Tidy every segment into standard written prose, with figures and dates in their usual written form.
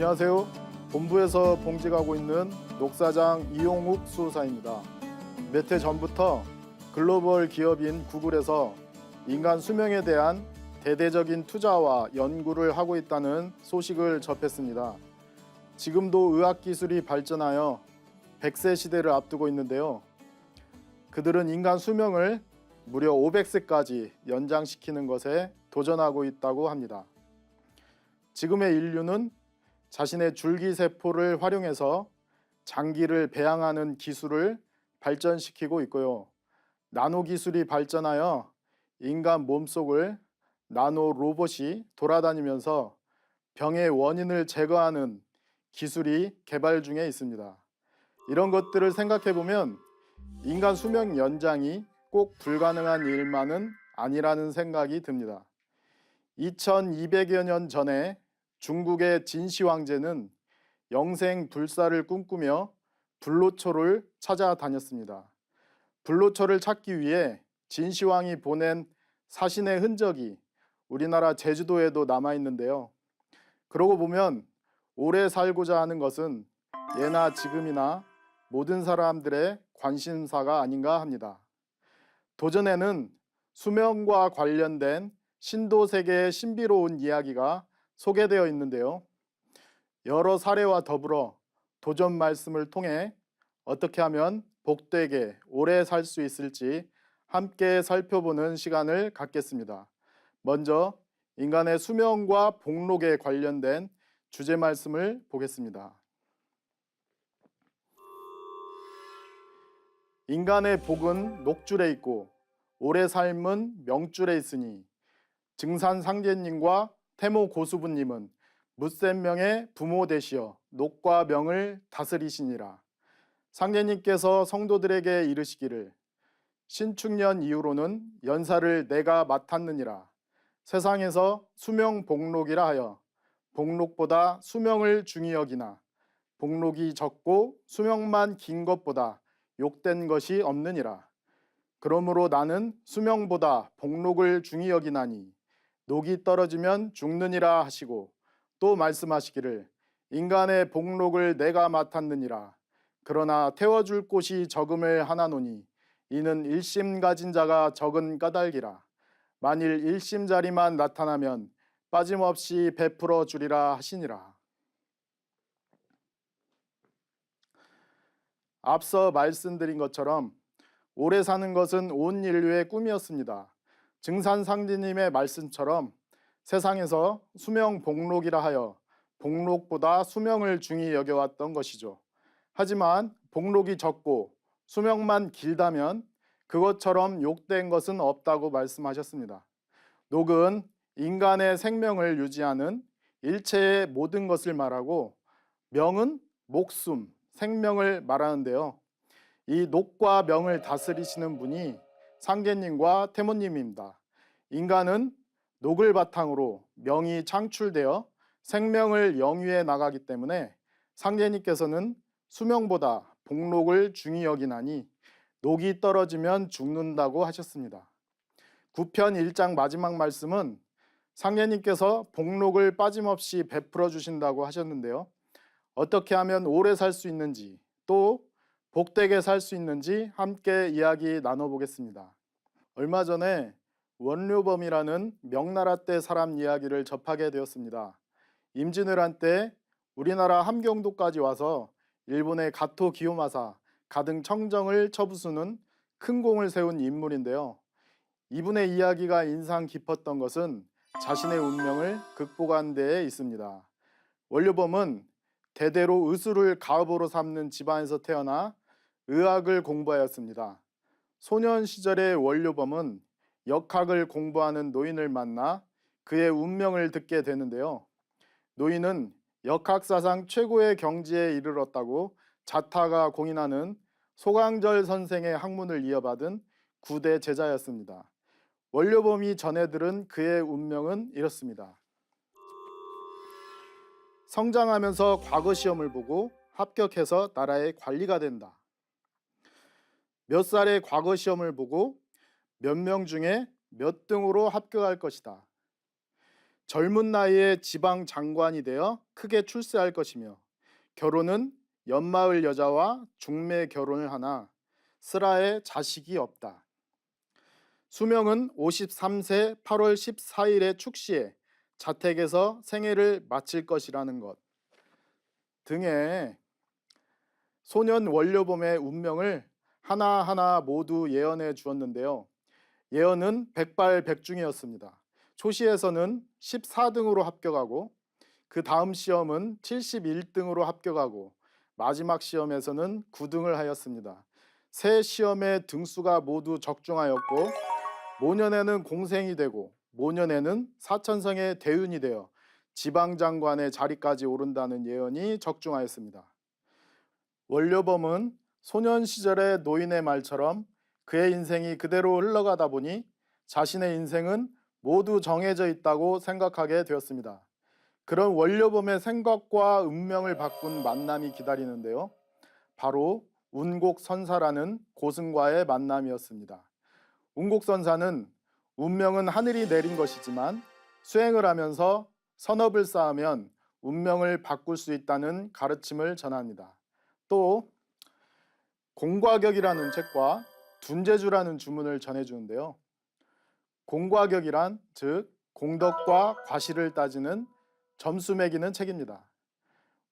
안녕하세요. 본부에서 봉직하고 있는 녹사장 이용욱 수호사입니다. 몇 해 전부터 글로벌 기업인 구글에서 인간 수명에 대한 대대적인 투자와 연구를 하고 있다는 소식을 접했습니다. 지금도 의학기술이 발전하여 100세 시대를 앞두고 있는데요. 그들은 인간 수명을 무려 500세까지 연장시키는 것에 도전하고 있다고 합니다. 지금의 인류는 자신의 줄기세포를 활용해서 장기를 배양하는 기술을 발전시키고 있고요. 나노 기술이 발전하여 인간 몸속을 나노 로봇이 돌아다니면서 병의 원인을 제거하는 기술이 개발 중에 있습니다. 이런 것들을 생각해 보면 인간 수명 연장이 꼭 불가능한 일만은 아니라는 생각이 듭니다. 2200여 년 전에 중국의 진시 황제는 영생 불사를 꿈꾸며 불로초를 찾아다녔습니다. 불로초를 찾기 위해 진시 왕이 보낸 사신의 흔적이 우리나라 제주도에도 남아 있는데요. 그러고 보면 오래 살고자 하는 것은 예나 지금이나 모든 사람들의 관심사가 아닌가 합니다. 도전에는 수명과 관련된 신도 세계의 신비로운 이야기가 소개되어 있는데요. 여러 사례와 더불어 도전 말씀을 통해 어떻게 하면 복되게 오래 살 수 있을지 함께 살펴보는 시간을 갖겠습니다. 먼저 인간의 수명과 복록에 관련된 주제 말씀을 보겠습니다. 인간의 복은 녹줄에 있고 오래 삶은 명줄에 있으니 증산상제님과 태모 고수부님은 묻센 명의 부모 되시어 녹과 명을 다스리시니라. 상제님께서 성도들에게 이르시기를 신축년 이후로는 연사를 내가 맡았느니라. 세상에서 수명 복록이라 하여 복록보다 수명을 중히 여기나 복록이 적고 수명만 긴 것보다 욕된 것이 없느니라. 그러므로 나는 수명보다 복록을 중히 여기나니 녹이 떨어지면 죽느니라 하시고 또 말씀하시기를 인간의 복록을 내가 맡았느니라. 그러나 태워줄 곳이 적음을 하나노니 이는 일심 가진 자가 적은 까닭이라. 만일 일심자리만 나타나면 빠짐없이 베풀어 주리라 하시니라. 앞서 말씀드린 것처럼 오래 사는 것은 온 인류의 꿈이었습니다. 증산상제님의 말씀처럼 세상에서 수명 복록이라 하여 복록보다 수명을 중히 여겨왔던 것이죠. 하지만 복록이 적고 수명만 길다면 그것처럼 욕된 것은 없다고 말씀하셨습니다. 녹은 인간의 생명을 유지하는 일체의 모든 것을 말하고 명은 목숨, 생명을 말하는데요. 이 녹과 명을 다스리시는 분이 상제님과 태모님입니다. 인간은 녹을 바탕으로 명이 창출되어 생명을 영위해 나가기 때문에 상제님께서는 수명보다 복록을 중히 여기나니 녹이 떨어지면 죽는다고 하셨습니다. 9편 1장 마지막 말씀은 상제님께서 복록을 빠짐없이 베풀어 주신다고 하셨는데요. 어떻게 하면 오래 살 수 있는지 또 복되게 살 수 있는지 함께 이야기 나눠보겠습니다. 얼마 전에 원료범이라는 명나라 때 사람 이야기를 접하게 되었습니다. 임진왜란 때 우리나라 함경도까지 와서 일본의 가토 기요마사 가등 청정을 쳐부수는 큰 공을 세운 인물인데요. 이분의 이야기가 인상 깊었던 것은 자신의 운명을 극복한 데에 있습니다. 원료범은 대대로 의술을 가업으로 삼는 집안에서 태어나 의학을 공부하였습니다. 소년 시절의 원료범은 역학을 공부하는 노인을 만나 그의 운명을 듣게 되는데요. 노인은 역학사상 최고의 경지에 이르렀다고 자타가 공인하는 소강절 선생의 학문을 이어받은 9대 제자였습니다. 원료범이 전해 들은 그의 운명은 이렇습니다. 성장하면서 과거 시험을 보고 합격해서 나라의 관리가 된다. 몇 살의 과거 시험을 보고 몇 명 중에 몇 등으로 합격할 것이다. 젊은 나이에 지방 장관이 되어 크게 출세할 것이며 결혼은 연마을 여자와 중매 결혼을 하나 스라에 자식이 없다. 수명은 53세 8월 14일에 축시해 자택에서 생애를 마칠 것이라는 것 등의 소년 원료범의 운명을 하나하나 모두 예언해 주었는데요. 예언은 백발백중이었습니다. 초시에서는 14등으로 합격하고 그 다음 시험은 71등으로 합격하고 마지막 시험에서는 9등을 하였습니다. 세 시험의 등수가 모두 적중하였고 모년에는 공생이 되고 모년에는 사천성의 대운이 되어 지방장관의 자리까지 오른다는 예언이 적중하였습니다. 원료범은 소년 시절의 노인의 말처럼 그의 인생이 그대로 흘러가다 보니 자신의 인생은 모두 정해져 있다고 생각하게 되었습니다. 그런 원료범의 생각과 운명을 바꾼 만남이 기다리는데요. 바로 운곡선사라는 고승과의 만남이었습니다. 운곡선사는 운명은 하늘이 내린 것이지만 수행을 하면서 선업을 쌓으면 운명을 바꿀 수 있다는 가르침을 전합니다. 또 공과격이라는 책과 둔재주라는 주문을 전해주는데요. 공과격이란 즉 공덕과 과실을 따지는 점수 매기는 책입니다.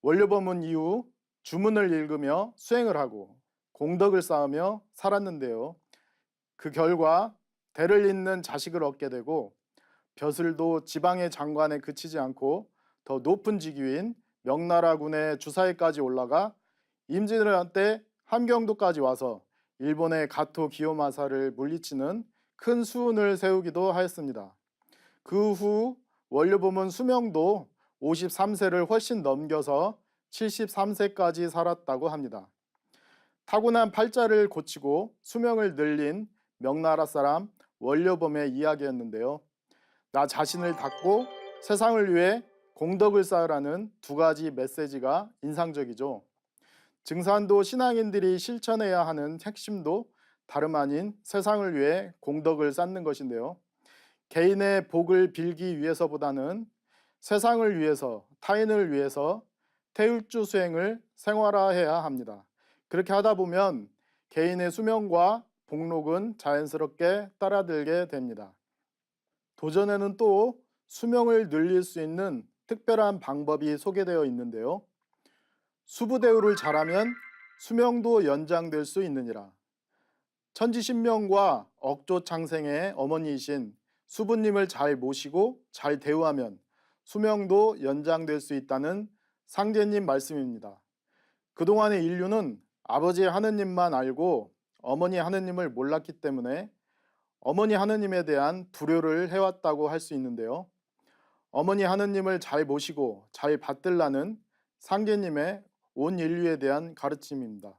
원료범은 이후 주문을 읽으며 수행을 하고 공덕을 쌓으며 살았는데요. 그 결과 대를 잇는 자식을 얻게 되고 벼슬도 지방의 장관에 그치지 않고 더 높은 직위인 명나라군의 주사위까지 올라가 임진왜란 때 함경도까지 와서 일본의 가토 기요마사를 물리치는 큰 수운을 세우기도 하였습니다. 그 후 원료범은 수명도 53세를 훨씬 넘겨서 73세까지 살았다고 합니다. 타고난 팔자를 고치고 수명을 늘린 명나라 사람 원료범의 이야기였는데요. 나 자신을 닫고 세상을 위해 공덕을 쌓으라는 두 가지 메시지가 인상적이죠. 증산도 신앙인들이 실천해야 하는 핵심도 다름 아닌 세상을 위해 공덕을 쌓는 것인데요. 개인의 복을 빌기 위해서보다는 세상을 위해서, 타인을 위해서 태율주 수행을 생활화해야 합니다. 그렇게 하다 보면 개인의 수명과 복록은 자연스럽게 따라들게 됩니다. 도전에는 또 수명을 늘릴 수 있는 특별한 방법이 소개되어 있는데요. 수부대우를 잘하면 수명도 연장될 수 있느니라. 천지신명과 억조창생의 어머니이신 수부님을 잘 모시고 잘 대우하면 수명도 연장될 수 있다는 상제님 말씀입니다. 그동안의 인류는 아버지 하느님만 알고 어머니 하느님을 몰랐기 때문에 어머니 하느님에 대한 불효를 해왔다고 할 수 있는데요. 어머니 하느님을 잘 모시고 잘 받들라는 상제님의 온 인류에 대한 가르침입니다.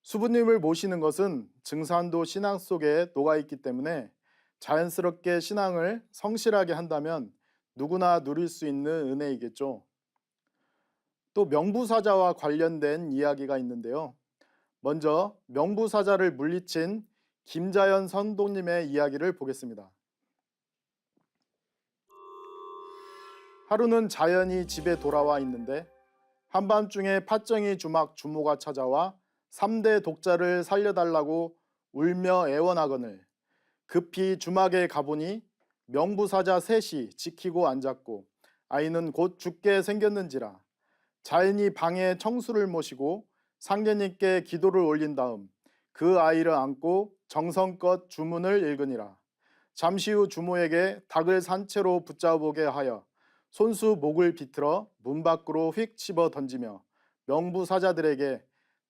수부님을 모시는 것은 증산도 신앙 속에 녹아있기 때문에 자연스럽게 신앙을 성실하게 한다면 누구나 누릴 수 있는 은혜이겠죠. 또 명부사자와 관련된 이야기가 있는데요. 먼저 명부사자를 물리친 김자연 선동님의 이야기를 보겠습니다. 하루는 자연이 집에 돌아와 있는데 한밤중에 팥정이 주막 주모가 찾아와 3대 독자를 살려달라고 울며 애원하거늘 급히 주막에 가보니 명부사자 셋이 지키고 앉았고 아이는 곧 죽게 생겼는지라. 자연이 방에 청수를 모시고 상제님께 기도를 올린 다음 그 아이를 안고 정성껏 주문을 읽으니라. 잠시 후 주모에게 닭을 산채로 붙잡아보게 하여 손수 목을 비틀어 문 밖으로 휙 집어 던지며 명부사자들에게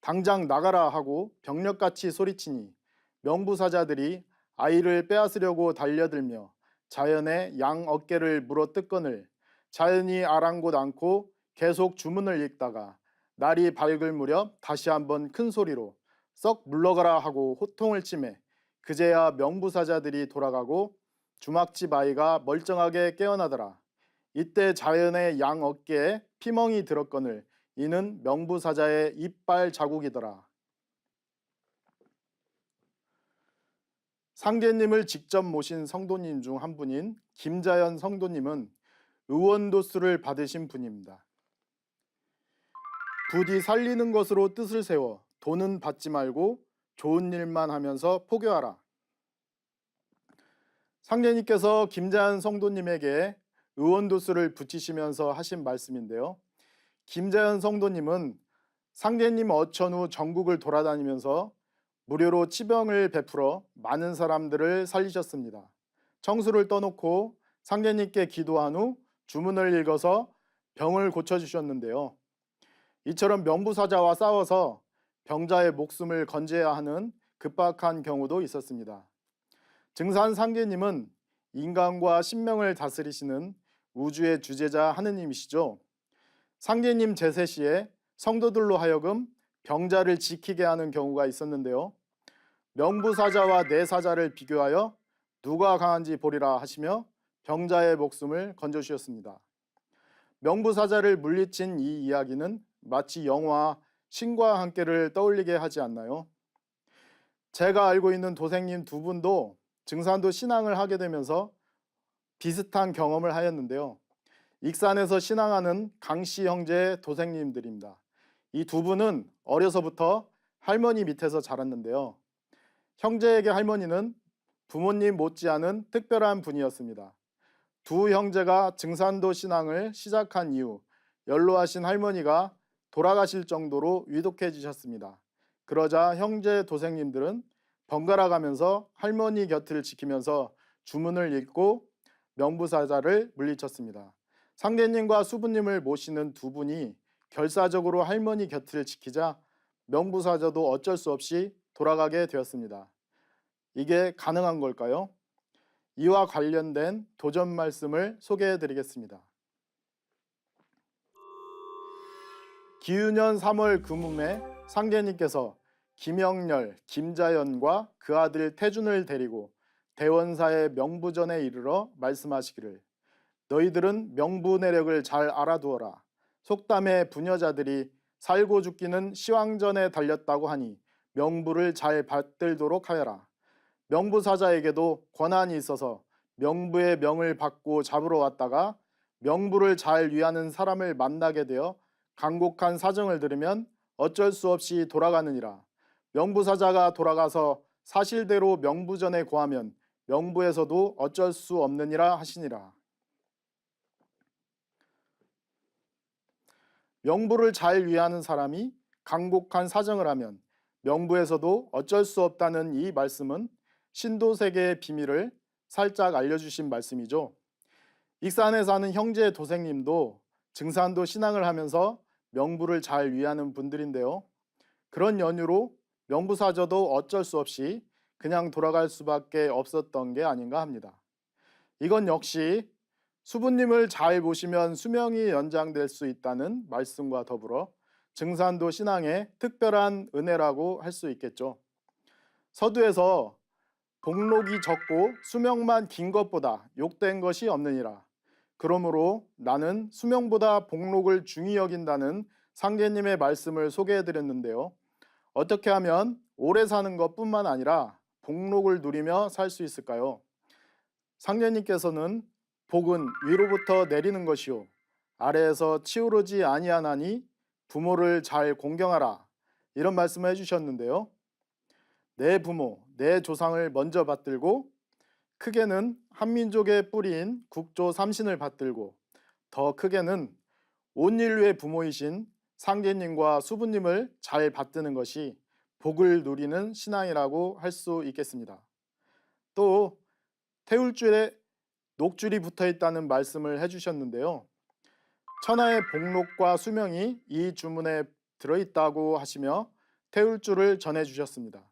당장 나가라 하고 병력같이 소리치니 명부사자들이 아이를 빼앗으려고 달려들며 자연의 양 어깨를 물어뜯거늘 자연이 아랑곳 않고 계속 주문을 읽다가 날이 밝을 무렵 다시 한번 큰 소리로 썩 물러가라 하고 호통을 치매 그제야 명부사자들이 돌아가고 주막집 아이가 멀쩡하게 깨어나더라. 이때 자연의 양 어깨에 피멍이 들었거늘 이는 명부사자의 이빨 자국이더라. 상제님을 직접 모신 성도님 중 한 분인 김자연 성도님은 의원도수를 받으신 분입니다. 부디 살리는 것으로 뜻을 세워 돈은 받지 말고 좋은 일만 하면서 포교하라. 상제님께서 김자연 성도님에게 의원도수를 붙이시면서 하신 말씀인데요. 김자연 성도님은 상제님 어천 후 전국을 돌아다니면서 무료로 치병을 베풀어 많은 사람들을 살리셨습니다. 청수를 떠놓고 상제님께 기도한 후 주문을 읽어서 병을 고쳐주셨는데요. 이처럼 명부사자와 싸워서 병자의 목숨을 건져야 하는 급박한 경우도 있었습니다. 증산 상제님은 인간과 신명을 다스리시는 우주의 주제자 하느님이시죠. 상제님 제세 시에 성도들로 하여금 병자를 지키게 하는 경우가 있었는데요. 명부사자와 내사자를 비교하여 누가 강한지 보리라 하시며 병자의 목숨을 건져주셨습니다. 명부사자를 물리친 이 이야기는 마치 영화 신과 함께를 떠올리게 하지 않나요? 제가 알고 있는 도생님 두 분도 증산도 신앙을 하게 되면서 비슷한 경험을 하였는데요. 익산에서 신앙하는 강씨 형제 도생님들입니다. 이 두 분은 어려서부터 할머니 밑에서 자랐는데요. 형제에게 할머니는 부모님 못지않은 특별한 분이었습니다. 두 형제가 증산도 신앙을 시작한 이후 연로하신 할머니가 돌아가실 정도로 위독해지셨습니다. 그러자 형제 도생님들은 번갈아 가면서 할머니 곁을 지키면서 주문을 읽고 명부사자를 물리쳤습니다. 상제님과 수부님을 모시는 두 분이 결사적으로 할머니 곁을 지키자 명부사자도 어쩔 수 없이 돌아가게 되었습니다. 이게 가능한 걸까요? 이와 관련된 도전 말씀을 소개해 드리겠습니다. 기유년 3월 금음에 상제님께서 김영렬, 김자연과 그 아들 태준을 데리고 대원사의 명부전에 이르러 말씀하시기를 너희들은 명부 내력을 잘 알아두어라. 속담에 부녀자들이 살고 죽기는 시황전에 달렸다고 하니 명부를 잘 받들도록 하여라. 명부사자에게도 권한이 있어서 명부의 명을 받고 잡으러 왔다가 명부를 잘 위하는 사람을 만나게 되어 간곡한 사정을 들으면 어쩔 수 없이 돌아가느니라. 명부사자가 돌아가서 사실대로 명부전에 고하면 명부에서도 어쩔 수 없느니라 하시니라. 명부를 잘 위하는 사람이 간곡한 사정을 하면 명부에서도 어쩔 수 없다는 이 말씀은 신도세계의 비밀을 살짝 알려주신 말씀이죠. 익산에 사는 형제 도생님도 증산도 신앙을 하면서 명부를 잘 위하는 분들인데요. 그런 연유로 명부사저도 어쩔 수 없이 그냥 돌아갈 수밖에 없었던 게 아닌가 합니다. 이건 역시 수부님을 잘 보시면 수명이 연장될 수 있다는 말씀과 더불어 증산도 신앙의 특별한 은혜라고 할 수 있겠죠. 서두에서 복록이 적고 수명만 긴 것보다 욕된 것이 없느니라. 그러므로 나는 수명보다 복록을 중히 여긴다는 상제님의 말씀을 소개해 드렸는데요. 어떻게 하면 오래 사는 것뿐만 아니라 복록을 누리며 살 수 있을까요? 상제님께서는 복은 위로부터 내리는 것이요 아래에서 치우르지 아니하나니 부모를 잘 공경하라 이런 말씀을 해주셨는데요. 내 부모, 내 조상을 먼저 받들고 크게는 한민족의 뿌리인 국조 삼신을 받들고 더 크게는 온 인류의 부모이신 상제님과 수부님을 잘 받드는 것이 복을 누리는 신앙이라고 할 수 있겠습니다. 또 태울줄에 녹줄이 붙어 있다는 말씀을 해주셨는데요. 천하의 복록과 수명이 이 주문에 들어있다고 하시며 태울줄을 전해주셨습니다.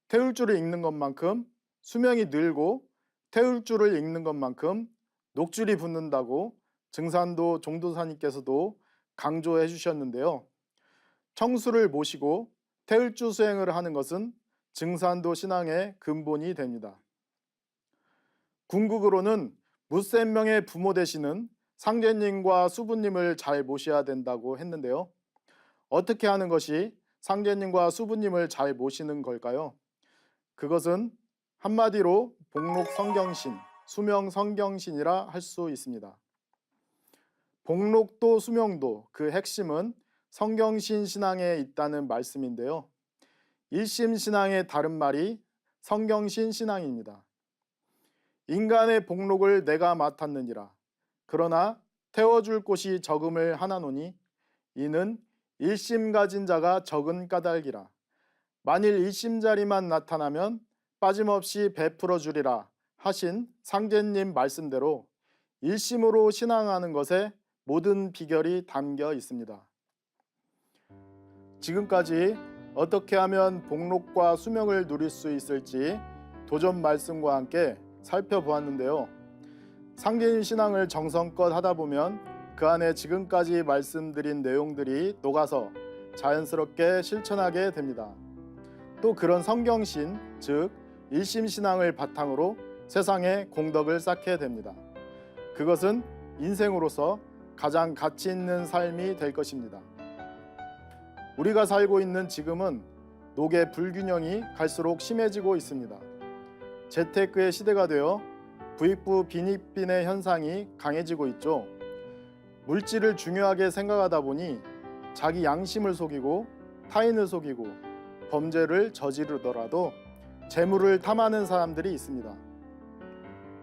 태울줄을 읽는 것만큼 수명이 늘고 태울줄을 읽는 것만큼 녹줄이 붙는다고 증산도 종도사님께서도 강조해 주셨는데요. 청수를 모시고 태울주 수행을 하는 것은 증산도 신앙의 근본이 됩니다. 궁극으로는 무센 명의 부모 되시는 상제님과 수부님을 잘 모셔야 된다고 했는데요. 어떻게 하는 것이 상제님과 수부님을 잘 모시는 걸까요? 그것은 한마디로 복록 성경신, 수명 성경신이라 할 수 있습니다. 복록도 수명도 그 핵심은 성경신 신앙에 있다는 말씀인데요. 일심 신앙의 다른 말이 성경신 신앙입니다. 인간의 복록을 내가 맡았느니라. 그러나 태워줄 곳이 적음을 하나노니 이는 일심 가진 자가 적은 까닭이라. 만일 일심자리만 나타나면 빠짐없이 베풀어 주리라 하신 상제님 말씀대로 일심으로 신앙하는 것에 모든 비결이 담겨 있습니다. 지금까지 어떻게 하면 복록과 수명을 누릴 수 있을지 도전 말씀과 함께 살펴보았는데요. 상제님 신앙을 정성껏 하다 보면 그 안에 지금까지 말씀드린 내용들이 녹아서 자연스럽게 실천하게 됩니다. 또 그런 성경신, 즉 일심신앙을 바탕으로 세상에 공덕을 쌓게 됩니다. 그것은 인생으로서 가장 가치 있는 삶이 될 것입니다. 우리가 살고 있는 지금은 녹의 불균형이 갈수록 심해지고 있습니다. 재테크의 시대가 되어 부익부 빈익빈의 현상이 강해지고 있죠. 물질을 중요하게 생각하다 보니 자기 양심을 속이고 타인을 속이고 범죄를 저지르더라도 재물을 탐하는 사람들이 있습니다.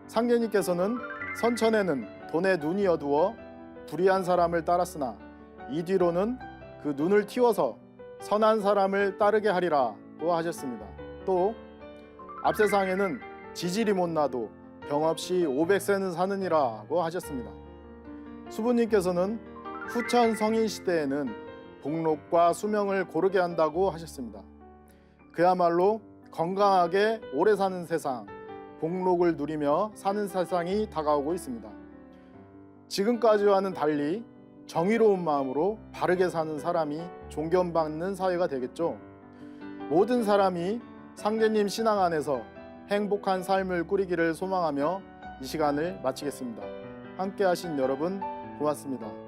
상제님께서는 선천에는 돈에 눈이 어두워 불의한 사람을 따랐으나 이 뒤로는 그 눈을 틔워서 선한 사람을 따르게 하리라고 하셨습니다. 또 앞세상에는 지질이 못나도 병없이 500세는 사느니라고 하셨습니다. 수부님께서는 후천 성인 시대에는 복록과 수명을 고르게 한다고 하셨습니다. 그야말로 건강하게 오래 사는 세상, 복록을 누리며 사는 세상이 다가오고 있습니다. 지금까지와는 달리 정의로운 마음으로 바르게 사는 사람이 존경받는 사회가 되겠죠. 모든 사람이 상제님 신앙 안에서 행복한 삶을 꾸리기를 소망하며 이 시간을 마치겠습니다. 함께 하신 여러분 고맙습니다.